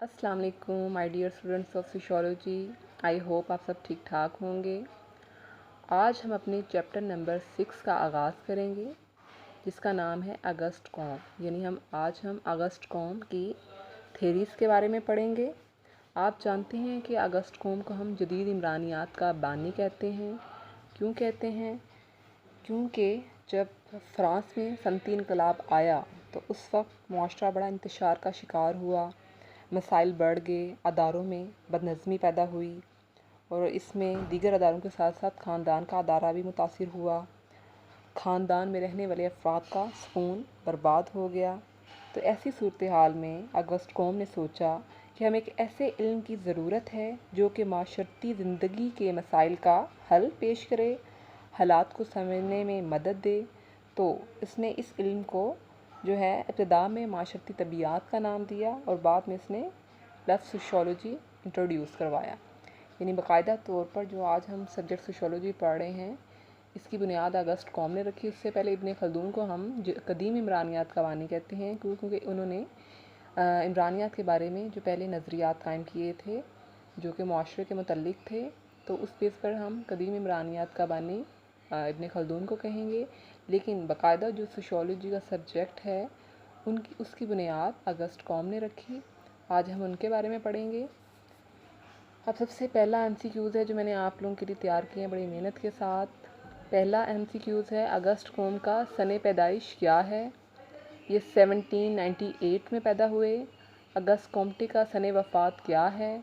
अस्सलाम वालेकुम my dear students of sociology. I hope आप सब ठीक ठाक होंगे। आज हम अपने चैप्टर नंबर 6 का आगाज़ करेंगे जिसका नाम है अगस्त कॉम। यानी हम अगस्त कॉम की थेरीज़ के बारे में पढ़ेंगे। आप जानते हैं कि अगस्त कॉम को हम जदीद इमरानियात का बानी कहते हैं। क्यों कहते हैं? क्योंकि जब फ़्रांस में सनती इनकलाब आया तो उस वक्त मुआशरा बड़ा इंतशार का शिकार हुआ, मसाइल बढ़ गए, अदारों में बदनज़मी पैदा हुई और इसमें दीगर अदारों के साथ साथ ख़ानदान का अदारा भी मुतासिर हुआ। ख़ानदान में रहने वाले अफराद का सुकून बर्बाद हो गया। तो ऐसी सूरत हाल में अगस्त कॉम ने सोचा कि हमें एक ऐसे इल्म की ज़रूरत है जो कि माशरती ज़िंदगी के मसाइल का हल पेश करे, हालात को समझने में मदद दे। तो इसने इस इल्म को जो है इब्तिदा में माशरती तबीयात का नाम दिया और बाद में इसने लफ्ज़ सोशियोलॉजी इंट्रोड्यूस करवाया। यानी बाकायदा तौर पर जो आज हम सब्जेक्ट सोशियोलॉजी पढ़ रहे हैं इसकी बुनियाद अगस्त कॉम ने रखी। उससे पहले इब्न खल्दून को हम कदीम इमरानियात का बानी कहते हैं क्योंकि उन्होंने इमरानियात के बारे में जो पहले नज़रियात कायम किए थे जो कि मुआशरे के मुतल्लिक़ थे, तो उस बेस पर हम कदीम इमरानियात का बानी इब्न खल्दून को कहेंगे। लेकिन बाकायदा जो सोशियोलॉजी का सब्जेक्ट है उसकी बुनियाद अगस्त कॉम ने रखी। आज हम उनके बारे में पढ़ेंगे। अब सबसे पहला MCQs है जो मैंने आप लोगों के लिए तैयार किए हैं बड़ी मेहनत के साथ। पहला MCQs है अगस्त कॉम का सने पैदाइश क्या है। ये 1798 में पैदा हुए। अगस्त कॉम्टे का सने वफ़ात क्या है।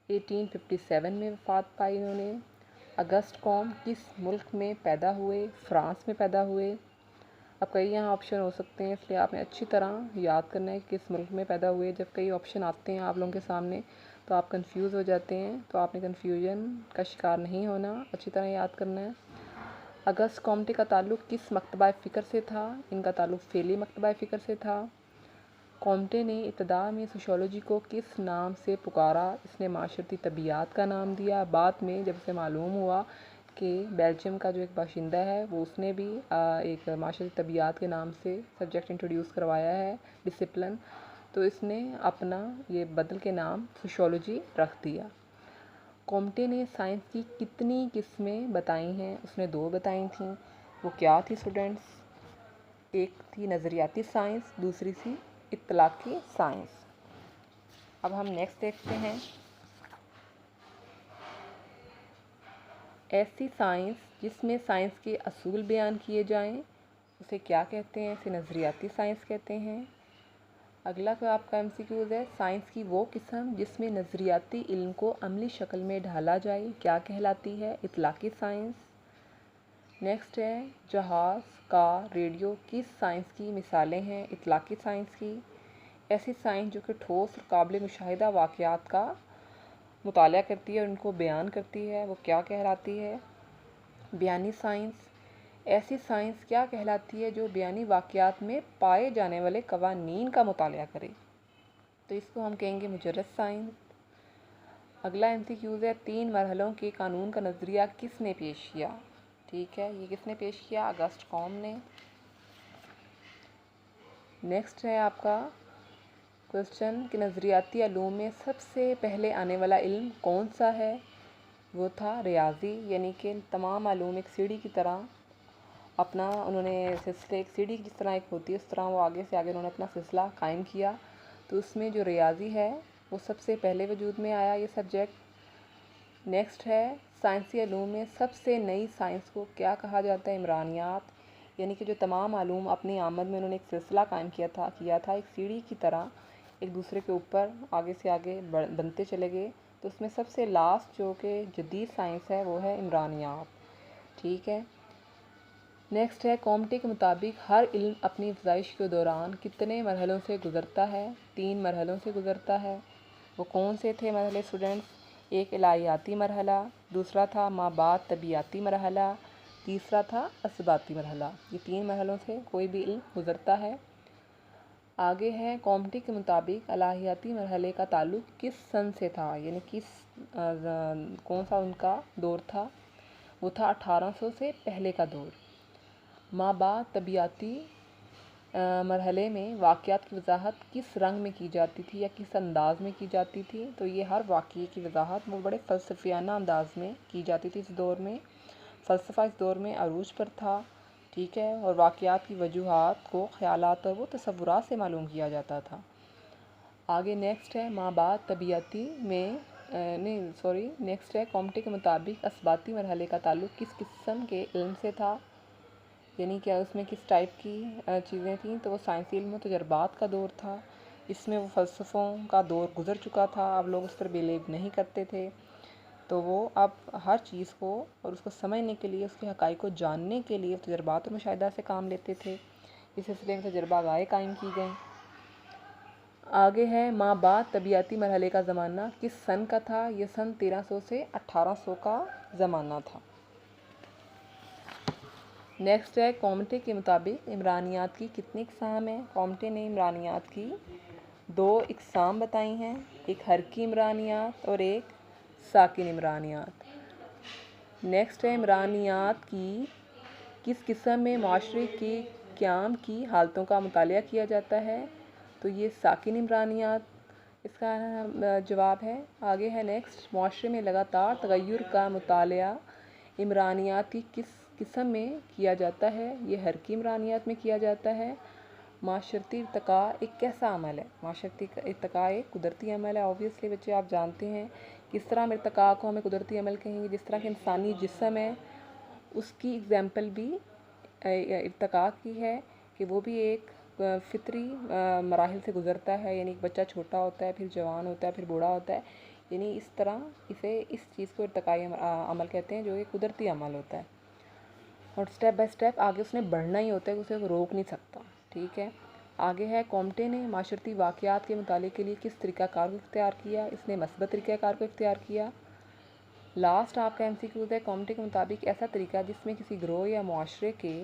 1857 में वफ़ात पाई इन्होंने। अगस्त कॉम किस मुल्क में पैदा हुए? फ़्रांस में पैदा हुए। अब कई यहाँ ऑप्शन हो सकते हैं, इसलिए आपने अच्छी तरह याद करना है कि किस मुल्क में पैदा हुए। जब कई ऑप्शन आते हैं आप लोगों के सामने तो आप कंफ्यूज हो जाते हैं, तो आपने कन्फ्यूजन का शिकार नहीं होना, अच्छी तरह याद करना है। अगस्त कॉम्टे का ताल्लुक़ किस मकतबा फ़िक्र से था? इनका ताल्लुक़ फ़ेली मकतबा फ़िक्र से था। कॉम्टे ने इब्तिदा में सोशियोलॉजी को किस नाम से पुकारा? इसने माशरती तबीयात का नाम दिया। बाद में जब से मालूम हुआ कि बेल्जियम का जो एक बाशिंदा है वो उसने भी एक माशरती तबीयात के नाम से सब्जेक्ट इंट्रोड्यूस करवाया है, डिसिप्लिन, तो इसने अपना ये बदल के नाम सोशियोलॉजी रख दिया। कॉम्टे ने साइंस की कितनी किस्में बताई हैं? उसने 2 बताई थीं। वो क्या थी स्टूडेंट्स? एक थी नज़रियाती साइंस, दूसरी थी इत्तलाकी साइंस। अब हम नेक्स्ट देखते हैं। ऐसी साइंस जिसमें साइंस के असूल बयान किए जाएं उसे क्या कहते हैं? इसे नज़रियाती साइंस कहते हैं। अगला तो आपका MCQs है साइंस की वो किस्म जिसमें नज़रियाती इल्म को अमली शक्ल में ढाला जाए क्या कहलाती है? इत्तलाकी साइंस। नेक्स्ट है जहाज़, कार, रेडियो किस साइंस की मिसालें हैं? इत्तलाकी साइंस की। ऐसी साइंस जो कि ठोस और काबिल मुशाहिदा वाक़यात का मुताला करती है और उनको बयान करती है वो क्या कहलाती है? बयानी साइंस। ऐसी साइंस क्या कहलाती है जो बयानी वाक़यात में पाए जाने वाले कवानीन का मुताला करे? तो इसको हम कहेंगे मुजर्रद साइंस। अगला MCQs है 3 मरहलों के कानून का नज़रिया किसने पेश किया? ठीक है, ये किसने पेश किया? अगस्त कॉम ने। नेक्स्ट है आपका क्वेश्चन कि नज़रियाती इल्म में सबसे पहले आने वाला इल्म कौन सा है? वो था रियाज़ी। यानी कि तमाम मालूम एक सीढ़ी की तरह अपना उन्होंने सिलसिले, एक सीढ़ी जिस तरह एक होती है उस तरह वो आगे से आगे उन्होंने अपना सिलसिला कायम किया। तो उसमें जो रियाज़ी है वो सबसे पहले वजूद में आया ये सब्जेक्ट। नेक्स्ट है साइंसी इल्म में सबसे नई साइंस को क्या कहा जाता है? इमरानियात। यानी कि जो तमाम मालूम अपनी आमद में उन्होंने एक सिलसिला कायम किया था एक सीढ़ी की तरह एक दूसरे के ऊपर आगे से आगे बनते चले गए। तो उसमें सबसे लास्ट जो कि जदीद साइंस है वो है इमरानियात। ठीक है। नेक्स्ट है कॉम्टे के मुताबिक हर इल्म अपनी अफज़ाइश के दौरान कितने मरहलों से गुज़रता है? 3 मरहलों से गुज़रता है। वो कौन से थे मरहले स्टूडेंट्स? एक इलाहियाती मरहला, दूसरा था माबाद तबीयाती मरहला, तीसरा था असबाती मरहला। ये 3 मरहलों से कोई भी इल्म गुज़रता है। आगे है कॉम्टे के मुताबिक इलाहियाती मरहले का ताल्लुक़ किस सन से था? यानी कौन सा उनका दौर था? वो था 1800 से पहले का दौर। माबाद तबीयाती مرحلے میں واقعات کی وضاحت کس رنگ میں کی جاتی تھی یا کس انداز میں کی جاتی تھی؟ تو یہ ہر واقعے کی وضاحت وہ بڑے فلسفیانہ انداز میں کی جاتی تھی اس دور میں۔ فلسفہ اس دور میں عروج پر تھا، ٹھیک ہے، اور واقعات کی وجوہات کو خیالات اور وہ تصورات سے معلوم کیا جاتا تھا۔ آگے نیکسٹ ہے ماں بعد طبیعتی میں نیکسٹ ہے کومٹے کے مطابق اثباتی مرحلے کا تعلق کس قسم کے علم سے تھا؟ یعنی کہ اس میں کس ٹائپ کی چیزیں تھیں؟ تو وہ سائنسی علم و تجربات کا دور تھا۔ اس میں وہ فلسفوں کا دور گزر چکا تھا، اب لوگ اس پر بیلیو نہیں کرتے تھے، تو وہ اب ہر چیز کو اور اس کو سمجھنے کے لیے، اس کے حقائق کو جاننے کے لیے تجربات اور مشاہدہ سے کام لیتے تھے۔ اس سلسلے میں تجربہ گاہیں قائم کی گئیں۔ آگے ہے ماں بعد طبیعتی مرحلے کا زمانہ کس سن کا تھا؟ یہ سن 1300 سے 1800 کا زمانہ تھا۔ نیکسٹ ہے کومٹے کے مطابق عمرانیات کی کتنی اقسام ہیں؟ کومٹے نے عمرانیات کی 2 اقسام بتائی ہیں، ایک حرکی عمرانیات اور ایک ساکن عمرانیات۔ نیکسٹ ہے عمرانیات کی کس قسم میں معاشرے کے قیام کی حالتوں کا مطالعہ کیا جاتا ہے؟ تو یہ ساکن عمرانیات اس کا جواب ہے۔ آگے ہے نیکسٹ معاشرے میں لگاتار تغیر کا مطالعہ عمرانیات کی کس قسم میں کیا جاتا ہے؟ یہ حرکی عمرانیات میں کیا جاتا ہے۔ معاشرتی ارتقاء ایک کیسا عمل ہے؟ معاشرتی ارتقاء ایک قدرتی عمل ہے۔ اوبویسلی بچے آپ جانتے ہیں کس طرح ہم ارتقاء کو ہمیں قدرتی عمل کہیں گے، جس طرح کہ انسانی جسم ہے اس کی اگزامپل بھی ارتقاء کی ہے کہ وہ بھی ایک فطری مراحل سے گزرتا ہے، یعنی ایک بچہ چھوٹا ہوتا ہے، پھر جوان ہوتا ہے، پھر بوڑھا ہوتا ہے، یعنی اس طرح اس چیز کو ارتقائی عمل کہتے ہیں جو ایک قدرتی عمل ہوتا ہے، اور سٹیپ بائی سٹیپ آگے اس نے بڑھنا ہی ہوتا ہے، اسے روک نہیں سکتا، ٹھیک ہے۔ آگے ہے کومٹے نے معاشرتی واقعات کے مطالعے کے لیے کس طریقہ کار کو اختیار کیا؟ اس نے مثبت طریقہ کار کو اختیار کیا۔ لاسٹ آپ کا MCQ ہے کومٹے کے مطابق ایسا طریقہ جس میں کسی گروہ یا معاشرے کے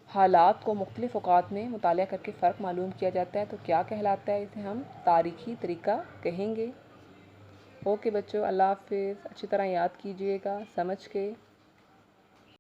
حالات کو مختلف اوقات میں مطالعہ کر کے فرق معلوم کیا جاتا ہے تو کیا کہلاتا ہے؟ اسے ہم تاریخی طریقہ کہیں گے۔ اوکے بچوں، اللہ حافظ، اچھی طرح یاد کیجیے گا سمجھ کے۔